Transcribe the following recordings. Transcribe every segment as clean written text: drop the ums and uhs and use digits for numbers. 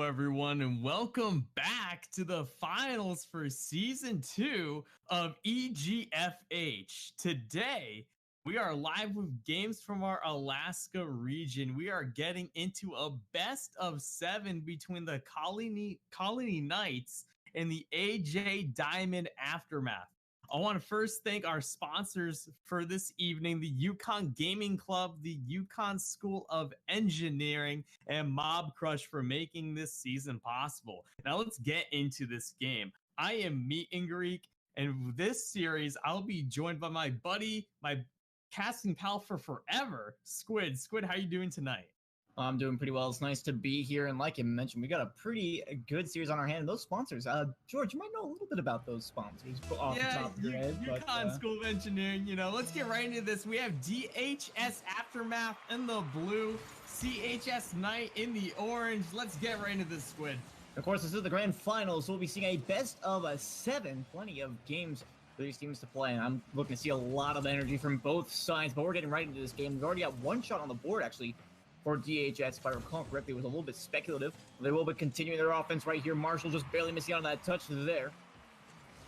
everyone, and welcome back to the finals for season 2 of EGFH. Today, we are live with games from our Alaska region. We are getting into a best of 7 between the Colony Knights and the AJ Dimond Aftermath. I want to first thank our sponsors for this evening, the Yukon Gaming Club, the Yukon School of Engineering, and Mob Crush for making this season possible. Now let's get into this game. I am Meet and Greek, and this series I'll be joined by my buddy, my casting pal for forever, Squid. Squid, how you doing tonight? I'm doing pretty well. It's nice to be here. And like you mentioned, we got a pretty good series on our hand. Those sponsors, George, you might know a little bit about those sponsors off the top of your head. Yukon School of Engineering, let's get right into this. We have DHS Aftermath in the blue, CHS Knight in the orange. Let's get right into this, Squid. Of course, this is the grand finals, so we'll be seeing a best of 7. Plenty of games for these teams to play, and I'm looking to see a lot of energy from both sides, but we're getting right into this game. We've already got one shot on the board, actually, for DHS. If I recall correctly, it was a little bit speculative. They will be continuing their offense right here. Marshall just barely missing out on that touch there.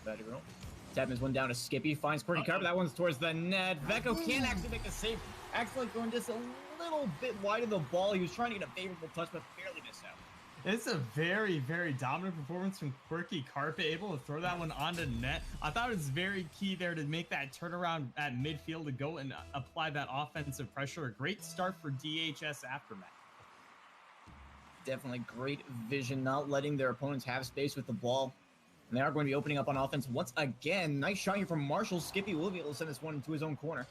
Better girl. Tapping this one down to Skippy. Finds Quirky Carpet. That one's towards the net. Vecco can't actually make the save. Actually going just a little bit wide of the ball. He was trying to get a favorable touch, but barely missed out. It's a very, very dominant performance from Quirky Carpet, able to throw that one onto net. I thought it was very key there to make that turnaround at midfield to go and apply that offensive pressure. A great start for DHS Aftermath. Definitely great vision, not letting their opponents have space with the ball. And they are going to be opening up on offense once again. Nice shot here from Marshall. Skippy will be able to send this one into his own corner.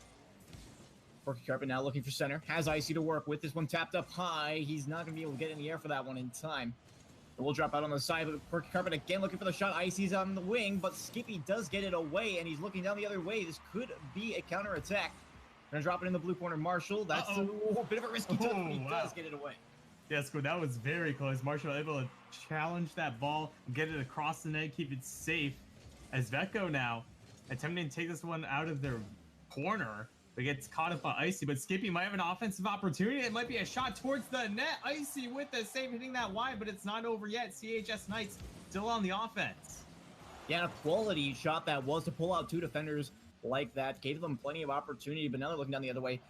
Quirky Carpet now looking for center. Has Icy to work with. This one tapped up high. He's not going to be able to get in the air for that one in time. It will drop out on the side, but Quirky Carpet again looking for the shot. Icy's on the wing, but Skippy does get it away, and he's looking down the other way. This could be a counterattack. Gonna drop it in the blue corner. Marshall, that's a bit of a risky touch, but he does get it away. Yes, good. That was very close. Marshall able to challenge that ball, get it across the net, keep it safe. As Vecco now attempting to take this one out of their corner. It gets caught up by Icy, but Skippy might have an offensive opportunity. It might be a shot towards the net. Icy with the save, hitting that wide, but it's not over yet. CHS Knights still on the offense. Yeah, a quality shot that was to pull out 2 defenders like that. Gave them plenty of opportunity, but now they're looking down the other way.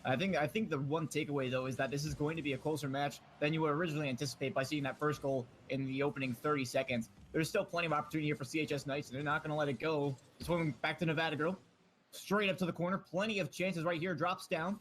I think the one takeaway, though, is that this is going to be a closer match than you would originally anticipate by seeing that first goal in the opening 30 seconds. There's still plenty of opportunity here for CHS Knights, and they're not going to let it go. This one back to Nevada Girl. Straight up to the corner. Plenty of chances right here. Drops down.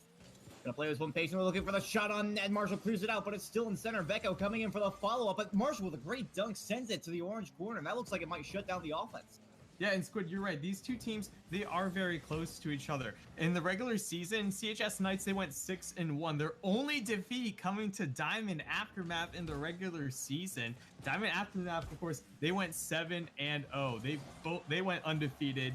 Gonna play this one patiently, looking for the shot on net. Marshall clears it out, but it's still in center. Vecco coming in for the follow-up, but Marshall with a great dunk sends it to the orange corner, and that looks like it might shut down the offense. Yeah, and Squid, you're right. These two teams, they are very close to each other. In the regular season, CHS Knights, they went 6-1. Their only defeat coming to Dimond Aftermath in the regular season. Dimond Aftermath, of course, they went 7-0. They went undefeated.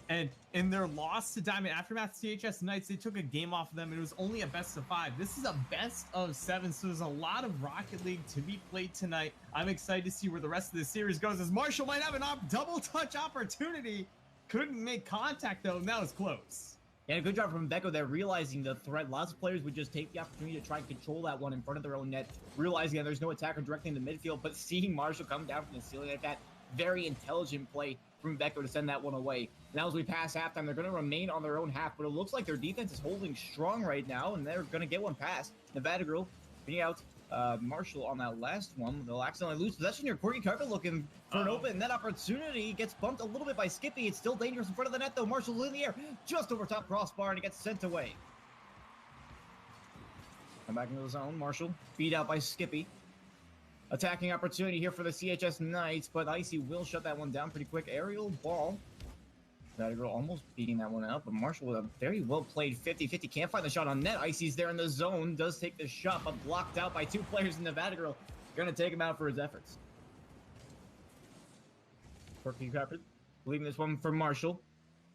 And in their loss to Dimond Aftermath, CHS Knights, they took a game off of them, and it was only a best of 5. This is a best of 7, so there's a lot of Rocket League to be played tonight. I'm excited to see where the rest of the series goes, as Marshall might have a double touch opportunity. Couldn't make contact, though, and that was close. Yeah, good job from Vecco there, realizing the threat. Lots of players would just take the opportunity to try and control that one in front of their own net, realizing that there's no attacker directly in the midfield, but seeing Marshall come down from the ceiling like that, very intelligent play from Vecco to send that one away. Now as we pass halftime, they're going to remain on their own half, but it looks like their defense is holding strong right now, and they're going to get one past. Nevada Girl beating out Marshall on that last one. They'll accidentally lose possession here. Quirky Carpet looking for an open net opportunity. Gets bumped a little bit by Skippy. It's still dangerous in front of the net, though. Marshall in the air, just over top crossbar, and it gets sent away. Come back into the zone. Marshall beat out by Skippy. Attacking opportunity here for the CHS Knights, but Icy will shut that one down pretty quick. Aerial ball. Nevada Girl almost beating that one out, but Marshall with a very well played 50-50. Can't find the shot on net. Icy's there in the zone. Does take the shot, but blocked out by 2 players in Nevada Girl. Going to take him out for his efforts. Quirky Carpet leaving this one for Marshall.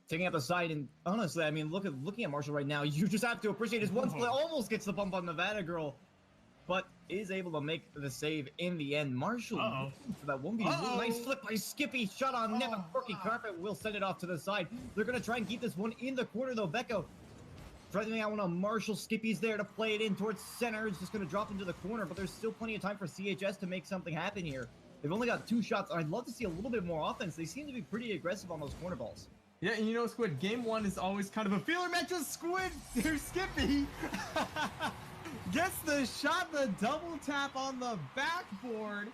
Taking up the side, and honestly, I mean, looking at Marshall right now, you just have to appreciate his one play. Almost gets the bump on Nevada Girl, but is able to make the save in the end. Marshall for that 1v1. Nice flip by Skippy. Shot on net, but Quirky Carpet will send it off to the side. They're going to try and keep this one in the corner, though. Vecco threatening out one of Marshall. Skippy's there to play it in towards center. It's just going to drop into the corner, but there's still plenty of time for CHS to make something happen here. They've only got 2 shots. I'd love to see a little bit more offense. They seem to be pretty aggressive on those corner balls. Yeah, and you know, Squid, game 1 is always kind of a feeler match with Squid. Here's Skippy. Gets the shot, the double tap on the backboard.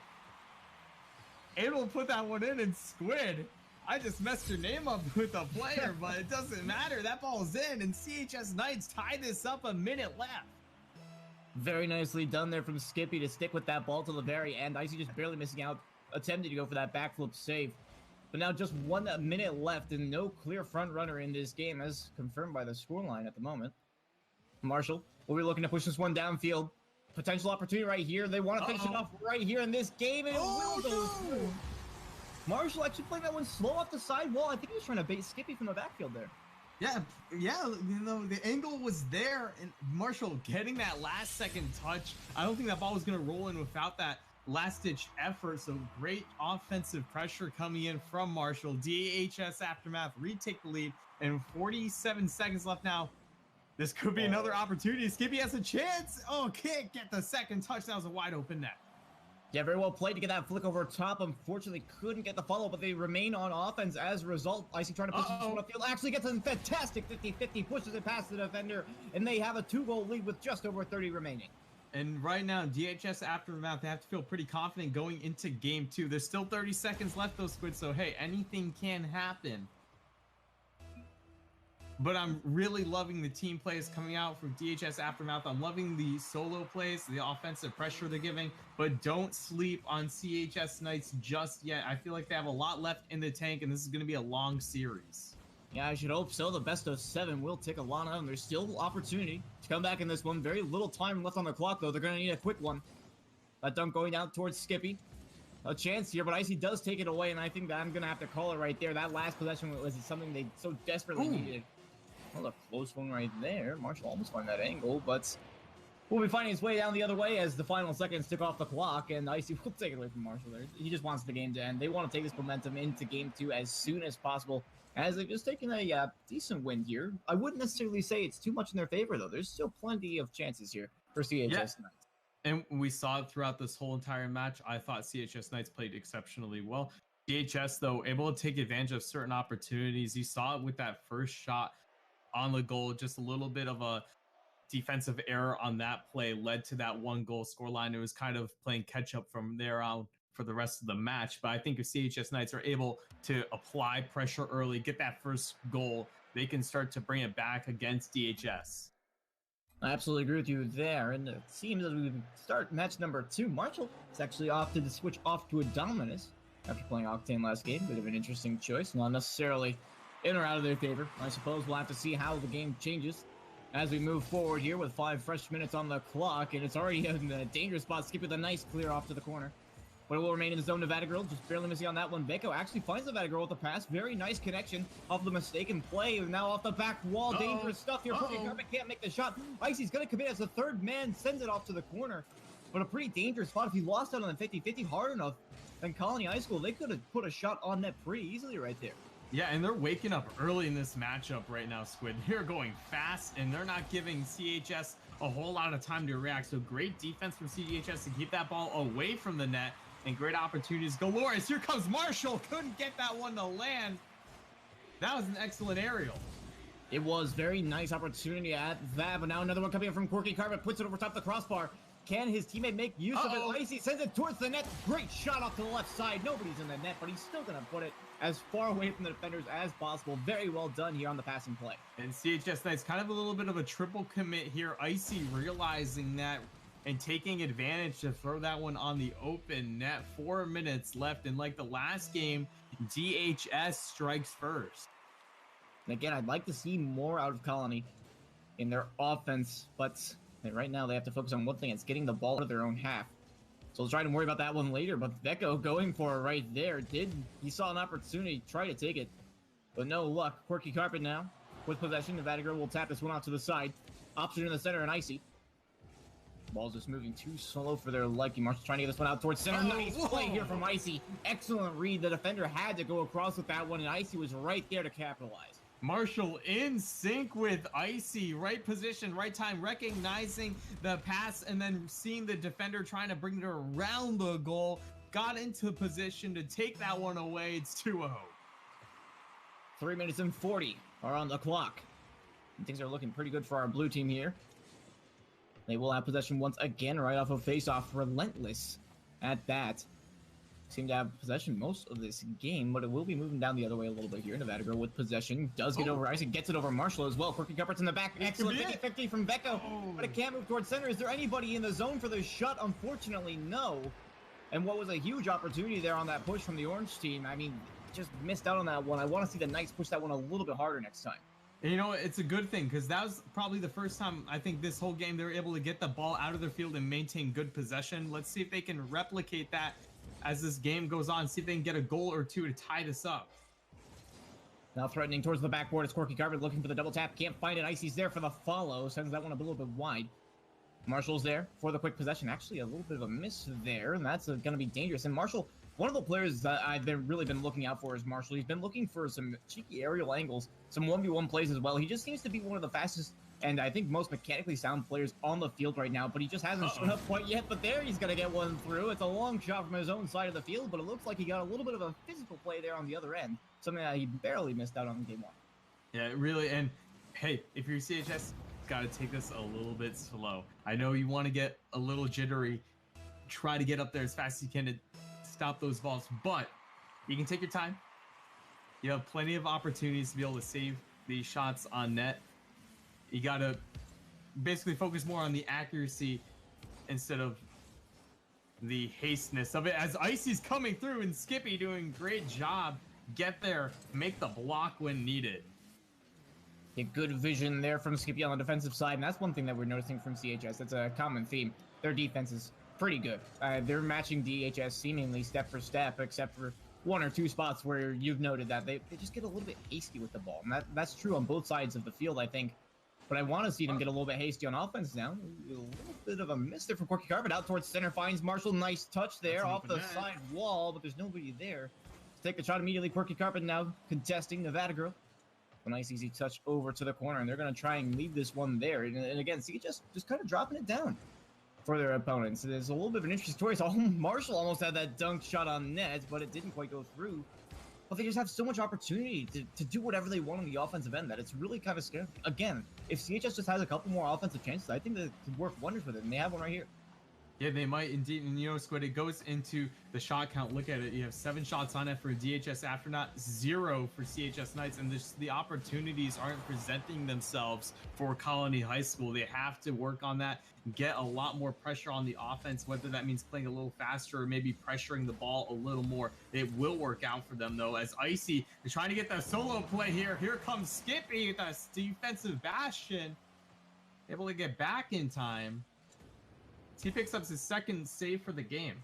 Able to put that one in, and Squid, I just messed your name up with a player, but it doesn't matter. That ball's in, and CHS Knights tie this up, a minute left. Very nicely done there from Skippy to stick with that ball to the very end. Icy just barely missing out, attempting to go for that backflip save. But now just 1 minute left and no clear front runner in this game, as confirmed by the scoreline at the moment. Marshall will be looking to push this one downfield. Potential opportunity right here. They want to finish it off right here in this game, and it will go through. Marshall actually playing that one slow off the side wall. I think he was trying to bait Skippy from the backfield there. Yeah, you know, the angle was there, and Marshall getting that last-second touch. I don't think that ball was going to roll in without that last-ditch effort, so great offensive pressure coming in from Marshall. DHS Aftermath retake the lead, and 47 seconds left now. This could be another opportunity. Skippy has a chance. Oh, can't get the second touch. That was a wide-open net. Yeah, very well played to get that flick over top. Unfortunately, couldn't get the follow, but they remain on offense as a result. Icy trying to push this one upfield. Actually gets a fantastic 50-50, pushes it past the defender, and they have a 2-goal lead with just over 30 remaining. And right now, DHS Aftermath, they have to feel pretty confident going into game 2. There's still 30 seconds left, though, Squid, so hey, anything can happen. But I'm really loving the team plays coming out from DHS Aftermath. I'm loving the solo plays, the offensive pressure they're giving, but don't sleep on CHS Knights just yet. I feel like they have a lot left in the tank, and this is going to be a long series. Yeah, I should hope so. The best of 7 will take a lot out, and there's still opportunity to come back in this one. Very little time left on the clock, though. They're going to need a quick one. That dunk going down towards Skippy. A chance here, but Icy does take it away, and I think that I'm going to have to call it right there. That last possession was something they so desperately needed. Well, a close one right there. Marshall almost find that angle, but will be finding his way down the other way as the final seconds tick off the clock, and Icy will take it away from Marshall there. He just wants the game to end. They want to take this momentum into game 2 as soon as possible, as they've just taken a decent win here. I wouldn't necessarily say it's too much in their favor, though. There's still plenty of chances here for CHS Knights. And we saw it throughout this whole entire match. I thought CHS Knights played exceptionally well. DHS, though, able to take advantage of certain opportunities. You saw it with that first shot on the goal. Just a little bit of a defensive error on that play led to that 1-goal scoreline. It was kind of playing catch up from there on for the rest of the match. But I think if CHS Knights are able to apply pressure early, get that first goal, they can start to bring it back against DHS. I absolutely agree with you there. And it seems as we start match number 2, Marshall is actually off to switch off to a Dominus after playing Octane last game. Bit of an interesting choice, not necessarily in or out of their favor. I suppose we'll have to see how the game changes as we move forward here with 5 fresh minutes on the clock, and it's already in a dangerous spot. Skip with a nice clear off to the corner, but it will remain in the zone. Nevada Girl just barely missing on that one. Beko actually finds Nevada Girl with the pass. Very nice connection off the mistaken play. Now off the back wall, dangerous stuff here. Carpet can't make the shot. Icy's gonna commit as the third man sends it off to the corner, but a pretty dangerous spot. If he lost out on the 50-50 hard enough, then Colony High School, they could have put a shot on net pretty easily right there. Yeah, and they're waking up early in this matchup right now, Squid. They're going fast, and they're not giving CHS a whole lot of time to react. So great defense from CHS to keep that ball away from the net, and great opportunities galore. As here comes Marshall. Couldn't get that one to land. That was an excellent aerial. It was very nice opportunity at that, but now another one coming in from Quirky Carpet, puts it over top the crossbar. Can his teammate make use of it? Icy sends it towards the net. Great shot off to the left side. Nobody's in the net, but he's still going to put it as far away from the defenders as possible. Very well done here on the passing play. And CHS Knights kind of a little bit of a triple commit here. Icy realizing that and taking advantage to throw that one on the open net. 4 minutes left, and like the last game, DHS strikes first. And again, I'd like to see more out of Colony in their offense, but right now they have to focus on one thing. It's getting the ball to their own half. So we'll try to worry about that one later, but Beko going for it right there. He saw an opportunity, try to take it, but no luck. Quirky Carpet now with possession. Nevada Girl will tap this one out to the side. Option in the center and Icy. Ball's just moving too slow for their liking. Marshall trying to get this one out towards center. Nice play here from Icy. Excellent read. The defender had to go across with that one, and Icy was right there to capitalize. Marshall in sync with Icy, right position, right time, recognizing the pass and then seeing the defender trying to bring it around the goal. Got into position to take that one away. It's 2-0. 3 minutes and 40 are on the clock. And things are looking pretty good for our blue team here. They will have possession once again right off of face-off. Relentless at that. Seem to have possession most of this game, but it will be moving down the other way a little bit here. Nevada Girl with possession. Does get over Isaac, gets it over Marshall as well. Quirky Cupboards in the back. Excellent 50-50 from Vecco, but it can't move towards center. Is there anybody in the zone for the shot? Unfortunately, no. And what was a huge opportunity there on that push from the orange team. I mean, just missed out on that one. I want to see the Knights push that one a little bit harder next time. And you know, it's a good thing because that was probably the first time I think this whole game they were able to get the ball out of their field and maintain good possession. Let's see if they can replicate that as this game goes on. See if they can get a goal or two to tie this up. Now threatening towards the backboard. It's Quirky Carver looking for the double tap. Can't find it. Icy's there for the follow. Sends that one a little bit wide. Marshall's there for the quick possession. Actually, a little bit of a miss there, and that's going to be dangerous. And Marshall, one of the players that I've really been looking out for is Marshall. He's been looking for some cheeky aerial angles, some 1v1 plays as well. He just seems to be one of the fastest and I think most mechanically sound players on the field right now, but he just hasn't shown up quite yet. But there, he's going to get one through. It's a long shot from his own side of the field, but it looks like he got a little bit of a physical play there on the other end, something that he barely missed out on in game one. Yeah, really. And hey, if you're CHS, got to take this a little bit slow. I know you want to get a little jittery, try to get up there as fast as you can to stop those balls, but you can take your time. You have plenty of opportunities to be able to save these shots on net. You got to basically focus more on the accuracy instead of the hasteness of it, as Icy's coming through and Skippy doing a great job. Get there, make the block when needed. A good vision there from Skippy on the defensive side, and that's one thing that we're noticing from CHS. That's a common theme. Their defense is pretty good. They're matching DHS seemingly step for step, except for one or two spots where you've noted that they just get a little bit hasty with the ball. And that's true on both sides of the field, I think. But I want to see them get a little bit hasty on offense now. A little bit of a miss there from Quirky Carpet. Out towards center, finds Marshall. Nice touch there off the side wall, but there's nobody there. Take the shot immediately. Quirky Carpet now contesting Nevada Girl. A nice easy touch over to the corner, and they're going to try and leave this one there. And again, see, just kind of dropping it down for their opponents. There's a little bit of an interesting story. So Marshall almost had that dunk shot on net, but it didn't quite go through. But they just have so much opportunity to do whatever they want on the offensive end that it's really kind of scary. Again, if CHS just has a couple more offensive chances, I think that could work wonders with it, and they have one right here. Yeah, they might indeed. And you know, Squid, it goes into the shot count. Look at it. You have 7 shots on it for DHS Afternaut, 0 for CHS Knights, and the opportunities aren't presenting themselves for Colony High School. They have to work on that, get a lot more pressure on the offense, whether that means playing a little faster or maybe pressuring the ball a little more. It will work out for them, though, as Icy is trying to get the solo play here. Here comes Skippy with that defensive bastion, able to get back in time. He picks up his second save for the game.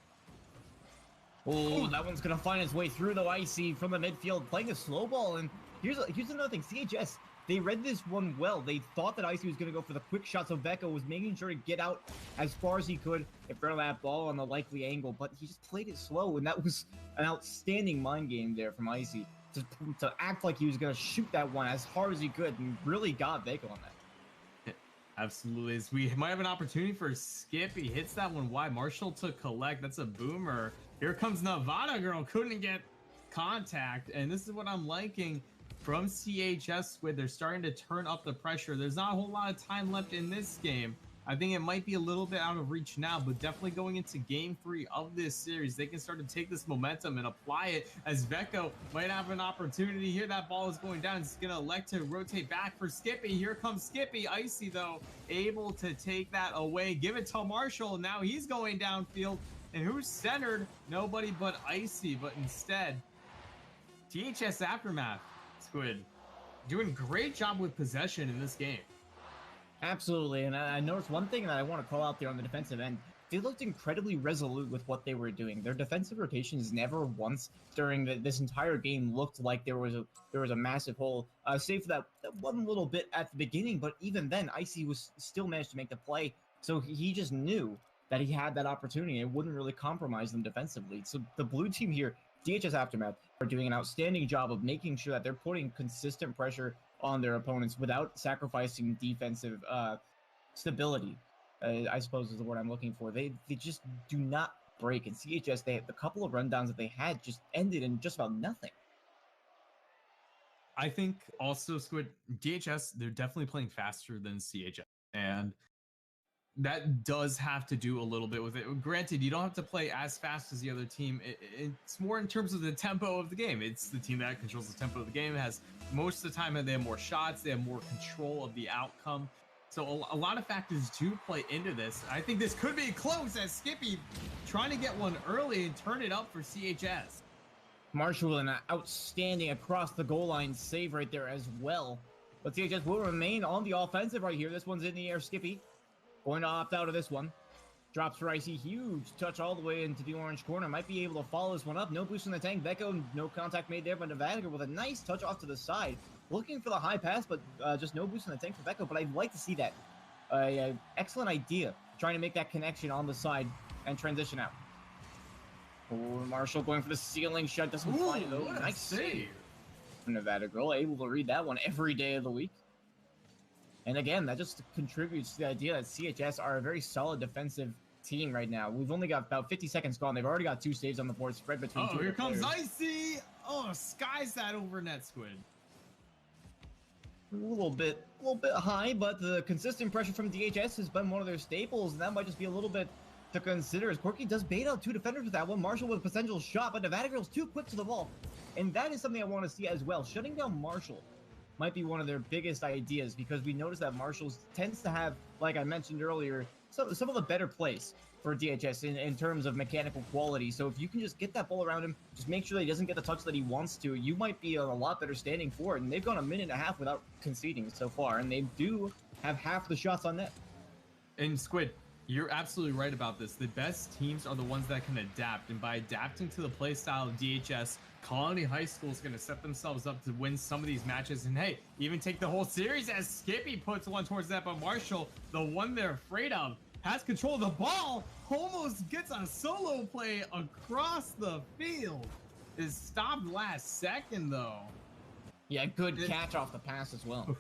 Oh, that one's going to find its way through, though. Icy from the midfield playing a slow ball. And here's another thing. CHS, they read this one well. They thought that Icy was going to go for the quick shot, so Vecco was making sure to get out as far as he could in front of that ball on the likely angle, but he just played it slow, and that was an outstanding mind game there from Icy to act like he was going to shoot that one as hard as he could and really got Vecco on that. Absolutely. As we might have an opportunity for Skip. He hits that one wide. Marshall to collect. That's a boomer. Here comes Nevada Girl. Couldn't get contact. And this is what I'm liking from CHS, where they're starting to turn up the pressure. There's not a whole lot of time left in this game. I think it might be a little bit out of reach now, but definitely going into game 3 of this series, they can start to take this momentum and apply it, as Vecco might have an opportunity here. That ball is going down. He's going to elect to rotate back for Skippy. Here comes Skippy. Icy, though, able to take that away. Give it to Marshall. Now he's going downfield. And who's centered? Nobody but Icy, but instead, DHS Aftermath, Squid, doing great job with possession in this game. Absolutely, and I noticed one thing that I want to call out there on the defensive end. They looked incredibly resolute with what they were doing. Their defensive rotations never once during this entire game looked like there was a massive hole, save for that one little bit at the beginning. But even then, Icy was still managed to make the play, so he just knew that he had that opportunity. It wouldn't really compromise them defensively. So the blue team here, DHS Aftermath, are doing an outstanding job of making sure that they're putting consistent pressure on their opponents without sacrificing defensive stability. I suppose is the word I'm looking for. They just do not break. And CHS, the couple of rundowns that they had just ended in just about nothing. I think also, Squid, DHS, they're definitely playing faster than CHS. And that does have to do a little bit with it. Granted, you don't have to play as fast as the other team. It's more in terms of the tempo of the game. It's the team that controls the tempo of the game, has most of the time they have more shots, they have more control of the outcome. So a lot of factors do play into this. I think this could be close as Skippy trying to get one early and turn it up for CHS. Marshall, an outstanding across the goal line save right there as well. But CHS will remain on the offensive right here. This one's in the air. Skippy going to opt out of this one. Drops for Icy. Huge touch all the way into the orange corner. Might be able to follow this one up. No boost in the tank. Vecco, no contact made there, but Nevada with a nice touch off to the side. Looking for the high pass, but just no boost in the tank for Vecco. But I'd like to see that. Excellent idea. Trying to make that connection on the side and transition out. Oh, Marshall going for the ceiling shot. Doesn't find it though. Nice save. Nevada girl able to read that one every day of the week. And again, that just contributes to the idea that CHS are a very solid defensive team right now. We've only got about 50 seconds gone. They've already got 2 saves on the board spread between two. Oh, here comes Icy. Oh, skies that over net, Squid. A little bit high, but the consistent pressure from DHS has been one of their staples, and that might just be a little bit to consider as Corky does bait out 2 defenders with that one. Marshall with a potential shot, but Nevada Girl's too quick to the ball. And that is something I want to see as well. Shutting down Marshall might be one of their biggest ideas, because we noticed that Marshall tends to have, like I mentioned earlier, some of the better plays for DHS in terms of mechanical quality. So if you can just get that ball around him, just make sure that he doesn't get the touch that he wants to, you might be on a lot better standing for it. And they've gone a minute and a half without conceding so far, and they do have half the shots on net. And Squid, you're absolutely right about this. The best teams are the ones that can adapt, and by adapting to the play style of DHS, Colony High School is going to set themselves up to win some of these matches, and hey, even take the whole series as Skippy puts one towards that, but Marshall, the one they're afraid of, has control of the ball, almost gets a solo play across the field. Is stopped last second though. Yeah, good catch off the pass as well.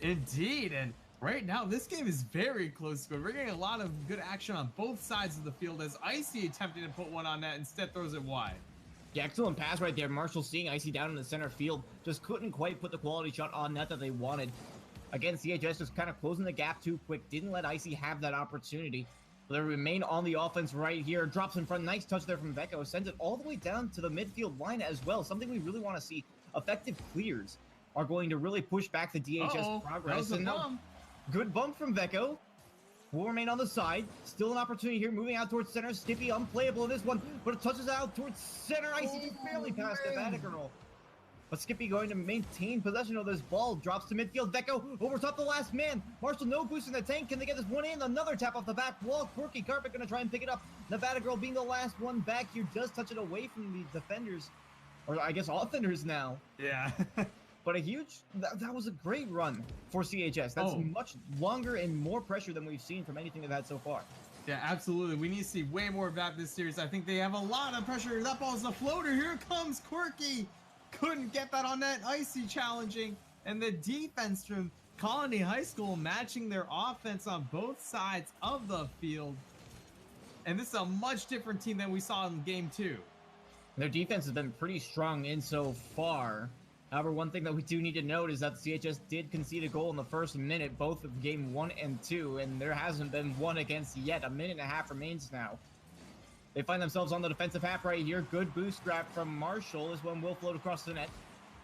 Indeed, and right now this game is very close, but we're getting a lot of good action on both sides of the field as Icy attempting to put one on net, instead throws it wide. Yeah, excellent pass right there. Marshall seeing Icy down in the center field, just couldn't quite put the quality shot on net that they wanted. Again, CHS just kind of closing the gap too quick, didn't let Icy have that opportunity. They remain on the offense right here. Drops in front, nice touch there from Vecco. Sends it all the way down to the midfield line as well. Something we really want to see. Effective clears are going to really push back the DHS progress. That was a bump. Good bump from Vecco. Will remain on the side. Still an opportunity here, moving out towards center. Skippy unplayable in this one, but it touches out towards center. Icy just barely past the Nevada girl. But Skippy going to maintain possession of this ball. Drops to midfield. Vecco over top the last man. Marshall no boost in the tank. Can they get this one in? Another tap off the back wall. Quirky Carpet going to try and pick it up. Nevada Girl being the last one back here. Does touch it away from the defenders. Or I guess offenders now. Yeah. But a huge, that was a great run for CHS. That's much longer and more pressure than we've seen from anything they've had so far. Yeah, absolutely. We need to see way more of that this series. I think they have a lot of pressure. That ball's a floater. Here comes Quirky. Couldn't get that on net. Icy challenging. And the defense from Colony High School matching their offense on both sides of the field. And this is a much different team than we saw in game 2. Their defense has been pretty strong in so far. However, one thing that we do need to note is that the CHS did concede a goal in the first minute, both of game 1 and 2, and there hasn't been one against yet. A minute and a half remains now. They find themselves on the defensive half right here. Good boost grab from Marshall. This one will float across the net.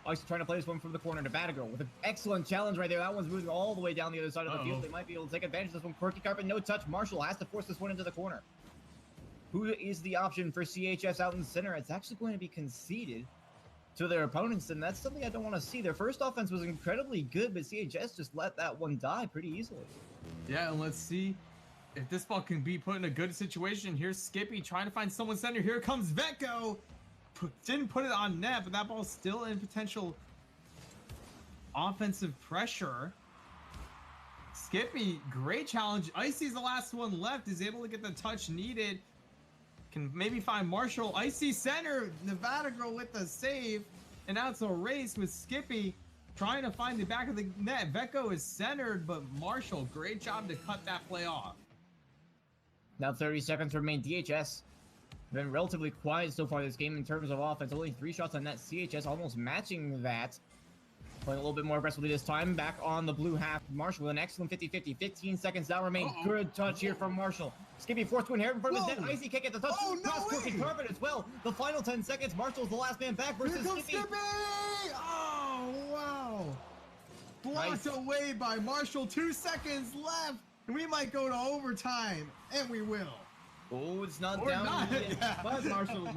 Also trying to play this one from the corner to Batagirl with an excellent challenge right there. That one's moving all the way down the other side of the field. They might be able to take advantage of this one. Quirky Carpet, no touch. Marshall has to force this one into the corner. Who is the option for CHS out in the center? It's actually going to be conceded to their opponents, and that's something I don't want to see. Their first offense was incredibly good, but CHS just let that one die pretty easily. Yeah, and let's see if this ball can be put in a good situation. Here's Skippy trying to find someone center. Here comes Vecco. Didn't put it on net, but that ball's still in potential offensive pressure. Skippy, great challenge. Icy's the last one left. Is able to get the touch needed. Can maybe find Marshall. Icy center. Nevada Girl with the save. And now it's a race with Skippy trying to find the back of the net. Vecco is centered, but Marshall, great job to cut that play off. Now 30 seconds remain. DHS been relatively quiet so far this game in terms of offense. Only 3 shots on net. CHS almost matching that. Playing a little bit more aggressively this time. Back on the blue half. Marshall with an excellent 50-50. 15 seconds now remain. Good touch here from Marshall. Skippy forced to inherit in front of his net. Icy can't get the touch. Oh, no way. Carpet as well. The final 10 seconds. Marshall's the last man back versus Skippy. Oh, wow. Blocked away by Marshall. 2 seconds left. And we might go to overtime. And we will. Oh, it's not or down not. yet. Yeah. But Marshall.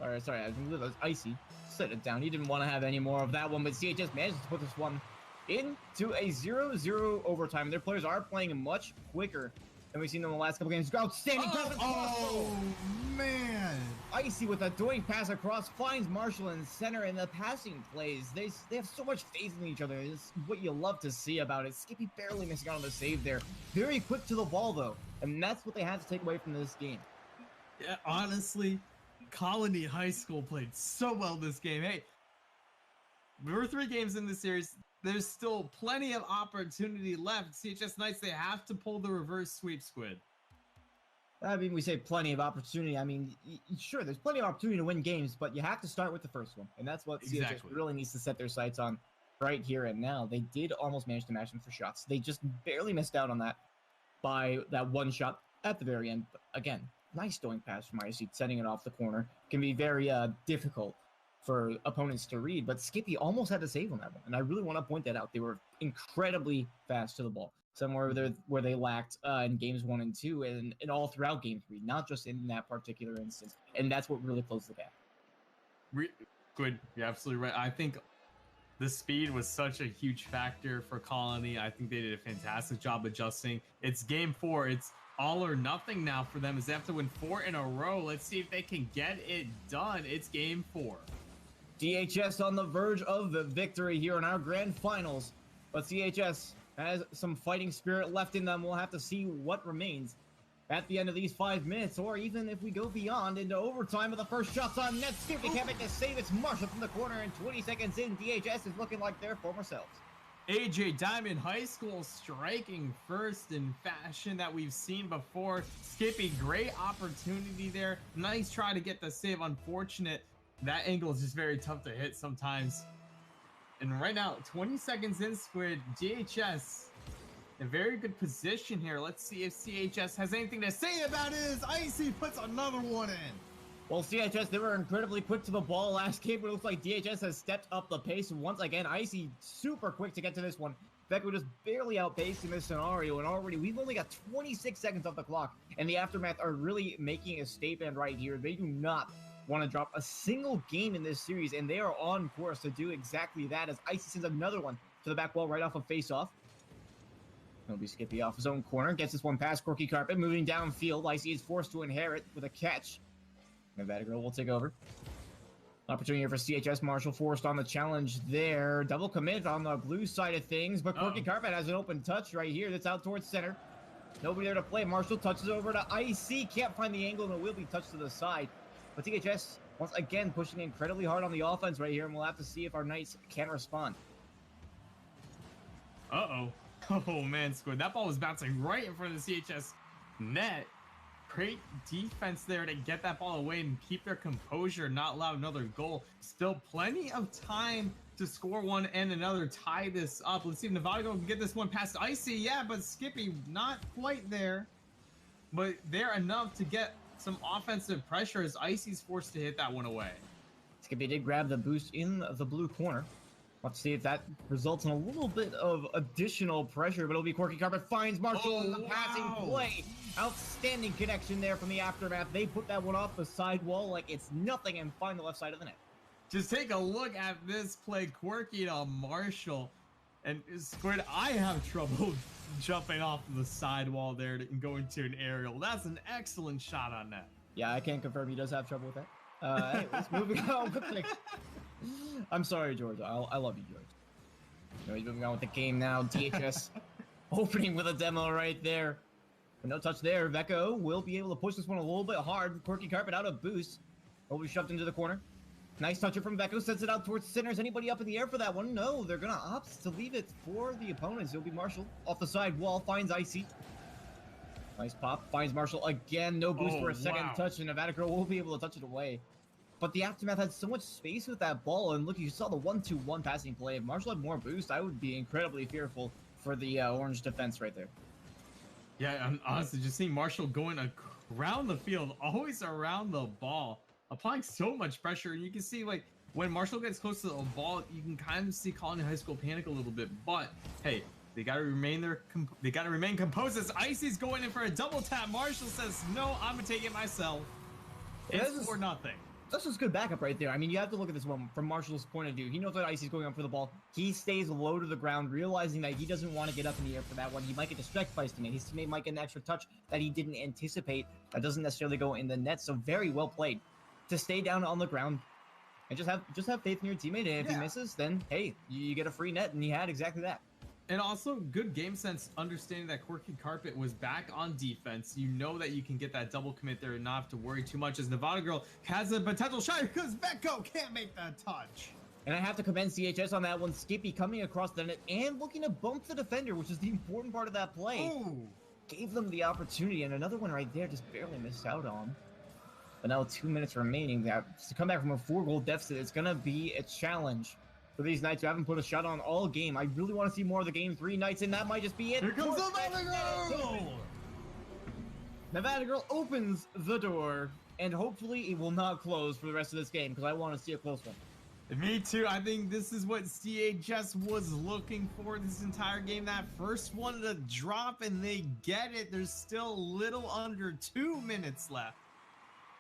All right, sorry. I was Icy. Set it down. He didn't want to have any more of that one, but CHS managed to put this one into a 0-0 overtime. Their players are playing much quicker than we've seen them in the last couple games. Outstanding pass across. Oh, man. Icy with a doing pass across finds Marshall in center, and the passing plays. They have so much faith in each other. It's what you love to see about it. Skippy barely missing out on the save there. Very quick to the ball, though, and that's what they have to take away from this game. Yeah, honestly, Colony High School played so well this game. Hey, we're 3 games in this series. There's still plenty of opportunity left. CHS Knights, they have to pull the reverse sweep, Squid. I mean, we say plenty of opportunity. I mean, sure, there's plenty of opportunity to win games, but you have to start with the first one. And that's what CHS really needs to set their sights on right here and now. They did almost manage to match them for shots. They just barely missed out on that by that one shot at the very end. But again, nice doing pass from Icy, setting it off the corner. Can be very difficult for opponents to read, but Skippy almost had to save on that one. And I really want to point that out. They were incredibly fast to the ball. Somewhere where they lacked in games 1 and 2 and all throughout game 3, not just in that particular instance. And that's what really closed the gap. Good. You're absolutely right. I think the speed was such a huge factor for Colony. I think they did a fantastic job adjusting. It's game 4. It's all or nothing now for them as they have to win 4 in a row. Let's see if they can get it done. It's game 4. DHS on the verge of the victory here in our grand finals. But CHS has some fighting spirit left in them. We'll have to see what remains at the end of these 5 minutes, or even if we go beyond into overtime with the first shots on net. Skippy can't make a save. It's Marshall from the corner, and 20 seconds in, DHS is looking like their former selves. AJ Dimond High School striking first in fashion that we've seen before. Skippy, great opportunity there. Nice try to get the save. Unfortunate. That angle is just very tough to hit sometimes. And right now, 20 seconds in, Squid, DHS in a very good position here. Let's see if CHS has anything to say about it as Icy puts another one in. Well, CHS, they were incredibly quick to the ball last game, but it looks like DHS has stepped up the pace once again. Icy super quick to get to this one. Vecco just barely outpacing this scenario, and already we've only got 26 seconds off the clock, and the Aftermath are really making a statement right here. They do not want to drop a single game in this series, and they are on course to do exactly that as Icy sends another one to the back wall right off of face-off. It'll be Skippy off his own corner, gets this one past Corky Carpet, moving downfield. Icy is forced to inherit with a catch. Nevada Girl will take over. Opportunity here for CHS. Marshall forced on the challenge there. Double commit on the blue side of things, but Corky Carpet has an open touch right here that's out towards center. Nobody there to play. Marshall touches over to Icy. Can't find the angle, and it will be touched to the side. But THS, once again, pushing incredibly hard on the offense right here, and we'll have to see if our Knights can respond. Uh-oh. Oh, man, Squid. That ball was bouncing right in front of the CHS net. Great defense there to get that ball away and keep their composure, not allow another goal. Still plenty of time to score one and another, tie this up. Let's see if Nevada can get this one past Icy. Yeah, but Skippy not quite there. But they're enough to get some offensive pressure as Icy's forced to hit that one away. Skippy did grab the boost in the blue corner. We'll have to see if that results in a little bit of additional pressure, but it'll be Corky Carpet finds Marshall in the passing play. Outstanding connection there from the Aftermath. They put that one off the side wall like it's nothing and find the left side of the net. Just take a look at this play. Quirky to Marshall. And Squid, I have trouble jumping off the side wall there and going to an aerial. That's an excellent shot on net. Yeah, I can confirm he does have trouble with that. Anyways, moving on with the... I'm sorry, George. I love you, George. Anyways, moving on with the game now. DHS Opening with a demo right there. But no touch there. Vecco will be able to push this one a little bit hard. Quirky Carpet out of boost. Will be shoved into the corner. Nice toucher from Vecco. Sends it out towards center. Is anybody up in the air for that one? No, they're going to opt to leave it for the opponents. It'll be Marshall. Off the side wall. Finds Icy. Nice pop. Finds Marshall again. No boost for a second touch. And Nevada Girl will be able to touch it away. But the Aftermath had so much space with that ball. And look, you saw the 1-2-1 passing play. If Marshall had more boost, I would be incredibly fearful for the orange defense right there. Yeah, I'm honestly just seeing Marshall going around the field, always around the ball, applying so much pressure. And you can see, like, when Marshall gets close to the ball, you can kind of see Colony High School panic a little bit. But hey, they gotta remain composed. As Icy's going in for a double tap. Marshall says, "No, I'm gonna take it myself." It's 4-0. That's just good backup right there. I mean, you have to look at this one from Marshall's point of view. He knows that Icy's going up for the ball. He stays low to the ground, realizing that he doesn't want to get up in the air for that one. He might get distracted by his teammate. His teammate might get an extra touch that he didn't anticipate. That doesn't necessarily go in the net. So very well played to stay down on the ground and just have faith in your teammate. And if he misses, then hey, you get a free net, and he had exactly that. And also good game sense, understanding that Quirky Carpet was back on defense. You know that you can get that double commit there and not have to worry too much, as Nevada Girl has a potential shot because Vecco can't make that touch. And I have to commend CHS on that one. Skippy coming across the net and looking to bump the defender, which is the important part of that play. Ooh. Gave them the opportunity, and another one right there just barely missed out on. But now 2 minutes remaining. To come back from a 4-goal deficit, it's going to be a challenge for these Knights who haven't put a shot on all game. I really want to see more of the game 3 Knights, and that might just be it. Here comes Nevada Girl! Nevada Girl opens the door, and hopefully it will not close for the rest of this game, because I want to see a close one. Me too. I think this is what CHS was looking for this entire game. That first one to drop, and they get it. There's still little under 2 minutes left.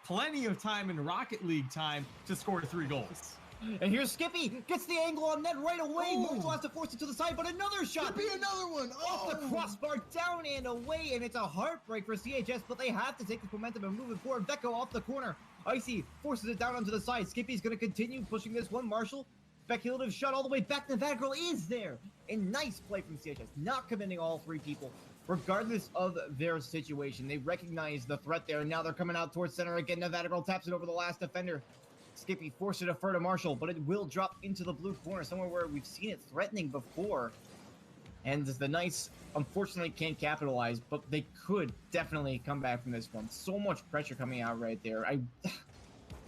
Plenty of time in Rocket League time to score 3 goals. And here's Skippy, gets the angle on net right away. Marshall has to force it to the side, but another shot. Could be another one. Off the crossbar, down and away, and it's a heartbreak for CHS, but they have to take this momentum and move it forward. Vecco off the corner. Icy forces it down onto the side. Skippy's going to continue pushing this one. Marshall, speculative shot all the way back. Nevada Girl is there. And nice play from CHS, not committing all 3 people. Regardless of their situation, they recognize the threat there, and now they're coming out towards center again. Nevada Girl taps it over the last defender. Skippy forced to defer to Marshall, but it will drop into the blue corner, somewhere where we've seen it threatening before. And the Knights, unfortunately, can't capitalize, but they could definitely come back from this one. So much pressure coming out right there.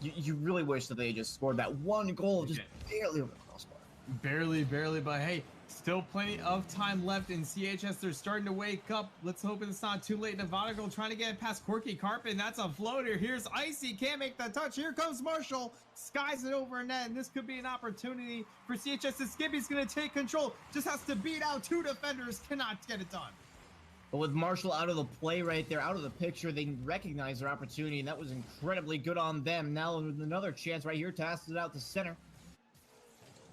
You really wish that they just scored that 1 goal, just barely over the crossbar. Barely, but hey, still plenty of time left in CHS. They're starting to wake up. Let's hope it's not too late. Nevada Girl trying to get past Quirky Carpet, and that's a floater. Here's Icy, can't make the touch. Here comes Marshall, skies it over net, and this could be an opportunity for CHS. Skippy's going to take control, just has to beat out 2 defenders, cannot get it done. But with Marshall out of the play right there, out of the picture, they recognize their opportunity, and that was incredibly good on them. Now another chance right here, tosses it out to center.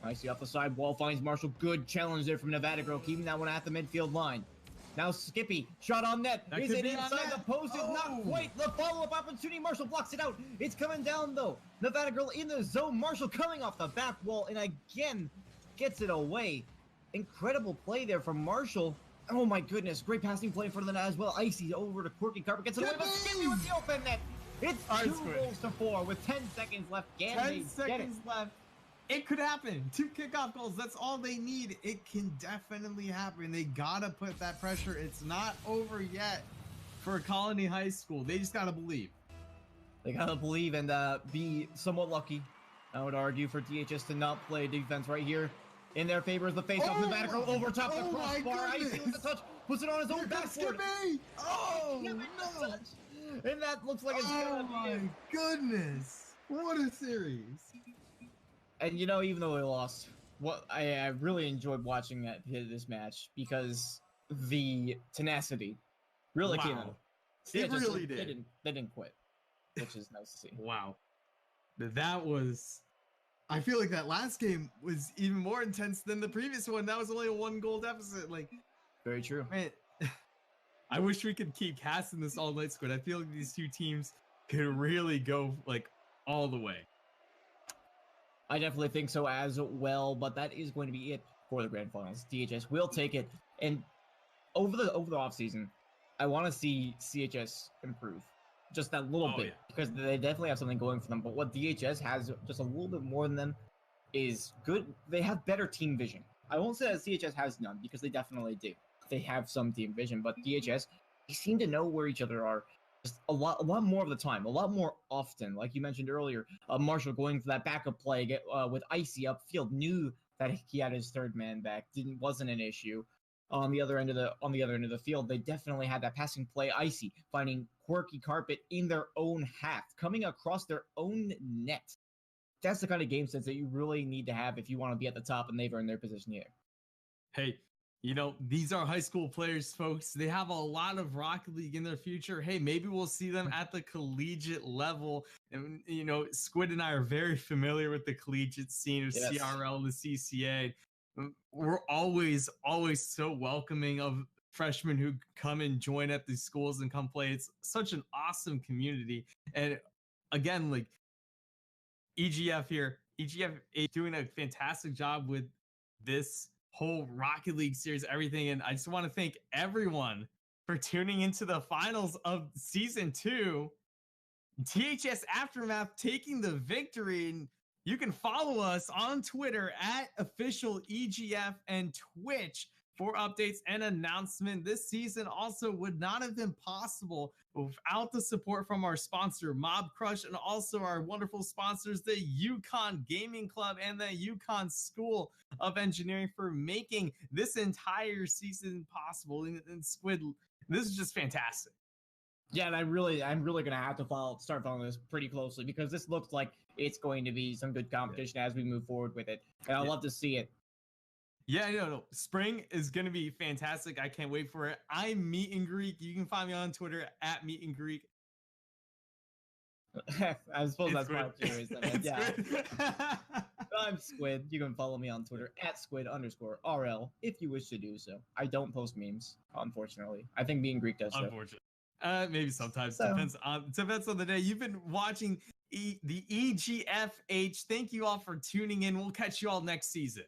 Icy off the side wall, finds Marshall. Good challenge there from Nevada Girl, keeping that one at the midfield line. Now Skippy, shot on net. Is it inside the post? It's not quite. The follow-up opportunity. Marshall blocks it out. It's coming down, though. Nevada Girl in the zone. Marshall coming off the back wall, and again, gets it away. Incredible play there from Marshall. Oh, my goodness. Great passing play in front of the net as well. Icy over to Quirky Carpet. Gets it away, but Skippy with the open net. It's 2-4 with 10 seconds left. 10 seconds left. It could happen. 2 kickoff goals. That's all they need. It can definitely happen. They gotta put that pressure. It's not over yet for Colony High School. They just gotta believe. They gotta believe and be somewhat lucky, I would argue, for DHS to not play defense right here. In their favor is the face-off. Nevada Girl over top the crossbar. Icy with the touch. Puts it on his own backboard. Oh, no. And that looks like it's gonna be my goodness. What a series. And you know, even though they lost, I really enjoyed watching this match because the tenacity really came out. It really did. They didn't quit, which is nice to see. Wow. That was... I feel like that last game was even more intense than the previous one. That was only a 1-goal deficit. Like, very true. Man, I wish we could keep casting this all-night squad. I feel like these 2 teams could really go, like, all the way. I definitely think so as well, but that is going to be it for the grand finals. DHS will take it, and over the off season, I want to see CHS improve just that little bit because they definitely have something going for them. But what DHS has just a little bit more than them is good. They have better team vision. I won't say that CHS has none because they definitely do. They have some team vision, but DHS, they seem to know where each other are just a lot more of the time, a lot more often. Like you mentioned earlier, Marshall going for that backup play with Icy upfield, knew that he had his third man back, wasn't an issue. On the other end of the field, they definitely had that passing play. Icy finding quirky carpet in their own half, coming across their own net. That's the kind of game sense that you really need to have if you want to be at the top and they've earned their position here. Hey, you know, these are high school players, folks. They have a lot of Rocket League in their future. Hey, maybe we'll see them at the collegiate level. And, you know, Squid and I are very familiar with the collegiate scene of CRL and the CCA. We're always so welcoming of freshmen who come and join at these schools and come play. It's such an awesome community. And again, like EGF here, EGF is doing a fantastic job with this whole Rocket League series, everything. And I just want to thank everyone for tuning into the finals of season 2. THS Aftermath taking the victory. And you can follow us on Twitter at official EGF and Twitch for updates and announcement. This season also would not have been possible without the support from our sponsor, Mob Crush, and also our wonderful sponsors, the Yukon Gaming Club and the Yukon School of Engineering, for making this entire season possible. And Squid, this is just fantastic. Yeah, and I'm really gonna have to start following this pretty closely because this looks like it's going to be some good competition as we move forward with it, and I'd love to see it. Yeah, no. Spring is gonna be fantastic. I can't wait for it. I'm Meet and Greek. You can find me on Twitter at Meet and Greek. I suppose that's part of it. Yeah. I'm Squid. You can follow me on Twitter at Squid_RL if you wish to do so. I don't post memes, unfortunately. I think Meet and Greek does. Unfortunately. Maybe sometimes. Depends on the day. You've been watching the EGFH. Thank you all for tuning in. We'll catch you all next season.